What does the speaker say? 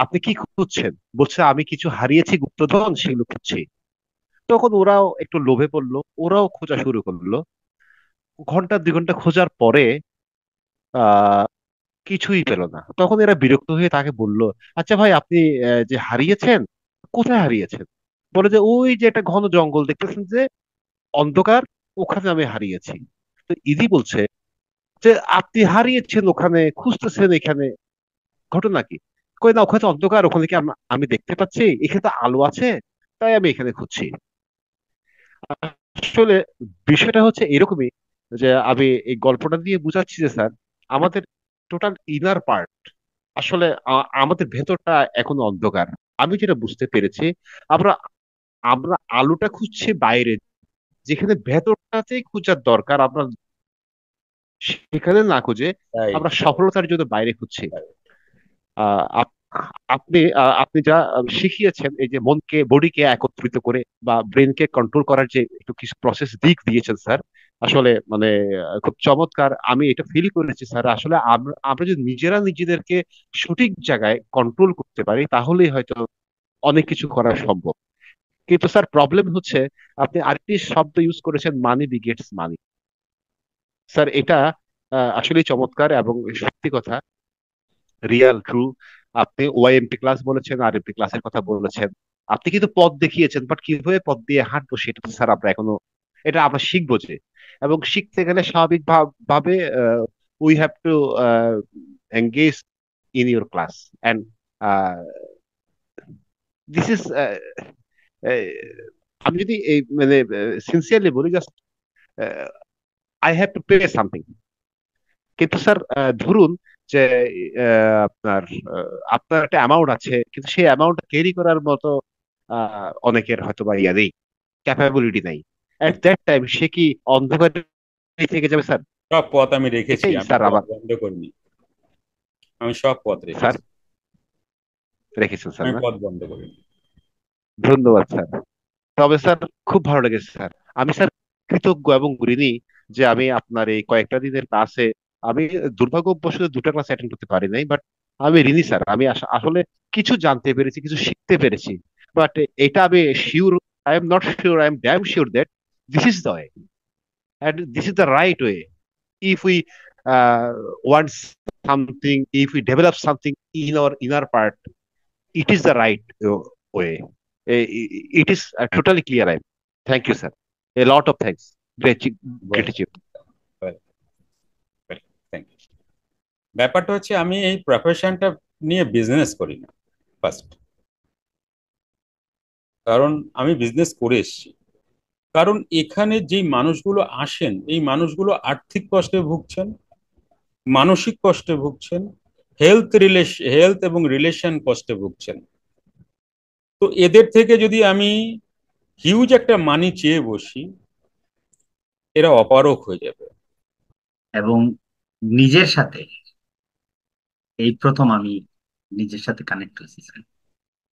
আপনি কি খুঁজছেন? বলছে আমি কিছু হারিয়েছি, গুপ্তধন, সেগুলো খুঁজছি। তখন ওরাও একটু লোভে পড়লো, ওরাও খোঁজা শুরু করলো। ঘন্টা 2 ঘন্টা খোঁজার পরে আহ কিছুই পেল না। তখন এরা বিরক্ত হয়ে তাকে বলল, আচ্ছা ভাই, আপনি যে হারিয়েছেন, কোথায় হারিয়েছেন? বলে যে ওই যে একটা ঘন জঙ্গল দেখতেছেন, যে অন্ধকার, ওখানে আমি হারিয়েছি। তো ইদি বলছে যে আপনি হারিয়েছেন ওখানে, খুঁজতেছেন এখানে, ঘটনা কি? কই না, ওখানে তো অন্ধকার, ওখানে কি আমি দেখতে পাচ্ছি? এখানে তো আলো আছে, তাই আমি এখানে খুঁজছি। আসলে বিষয়টা হচ্ছে এরকমই, যে আমি এই গল্পটা দিয়ে বুঝাচ্ছি যে স্যার, আমাদের টোটাল ইনার পার্ট, আসলে আমাদের ভেতরটা এখনো অন্ধকার। আমি যেটা বুঝতে পেরেছি, আমরা আমরা আলোটা খুঁজছি বাইরে, যেখানে ভেতরটাতেই খোঁজার দরকার, আমরা সেখানে না খুঁজে রাইট। আমরা সফলতার জন্য বাইরে খুঁজছি। আহ, আপ- আপনি যা শিখিয়েছেন, এই যে মনকে, বডিকে একত্রিত করে বা ব্রেনকে কন্ট্রোল করার যে একটু কিছু প্রসেস দিক দিয়েছেন স্যার, আসলে মানে খুব চমৎকার। আমি এটা ফিল করেছি স্যার, আসলে আমরা আমরা যদি নিজেরা নিজেদেরকে সঠিক জায়গায় কন্ট্রোল করতে পারি, তাহলেই হয়তো অনেক কিছু করা সম্ভব। কিন্তু স্যার প্রবলেম হচ্ছে, আপনি আরেকটি শব্দ ইউজ করেছেন, মানি বিগেটস মানি। স্যার এটা আসলে চমৎকার এবং সত্যি কথা, রিয়াল ট্রু। আপনি ওয়াইএমপি ক্লাস বলেছেন, আরএমপি ক্লাসের কথা বলেছেন। আপনি কিন্তু পথ দেখিয়েছেন, বাট কিভাবে পথ দিয়ে হাঁটবো সেটা তো স্যার আমরা এখনো, এটা আমরা শিখবো যে। এবং শিখতে গেলে স্বাভাবিক ভাবে we have to engage in your class. And this is, আমি যদি এই মানে সিনসিয়ারলি বলি, just I have to pay something. কিন্তু স্যার ধরুন যে আপনার আপনার একটা অ্যামাউন্ট আছে, কিন্তু সেই অ্যামাউন্ট ক্যারি করার মতো অনেকের হয়তো বা ইয়া নেই, ক্যাপাবিলিটি নাই। এট দ্যাট টাইম সে কি অন্ধকারে থেকে যাবে স্যার? সব পথ আমি রেখেছি, এটাই আমি স্যার পথ আমার। বন্ধ করিনি। আমি সব পথ স্যার রেখেছি। রেখেছেন স্যার আমি না? পথ বন্ধ করিনি। ধন্যবাদ স্যার। তবে স্যার খুব ভালো লেগেছে স্যার। আমি স্যার কৃতজ্ঞ এবং ঋণী যে আমি আপনার এই কয়েকটা দিনের ক্লাসে, আমি দুর্ভাগ্যবশত 2টা ক্লাস অ্যাটেন্ড করতে পারি নাই, বাট আমি ঋণী স্যার। আমি আসলে কিছু জানতে পেরেছি, কিছু শিখতে পেরেছি। বাট এটা আমি sure, I am not sure, I am damn sure that this is the way, and this is the right way. If we want something, if we develop something in our inner part, it is the right way. It is totally clear. Thank you, sir. A lot of thanks. Gratitude. Thank you. ব্যাপারটা হচ্ছে আমি এই প্রফেশনটা নিয়ে business করি না first. কারণ আমি business করে এসেছি। কারণ এখানে যেই মানুষগুলো আসেন, এই মানুষগুলো আর্থিক কষ্টে ভুগছেন, মানসিক কষ্টে ভুগছেন, হেলথ এবং রিলেশন কষ্টে ভুগছেন। তো এদের থেকে যদি আমি হিউজ একটা মানি চেয়ে বসি, এরা অপারক হয়ে যাবে। এবং নিজের সাথে এই প্রথম আমি নিজের সাথে কানেক্ট হয়েছি স্যার।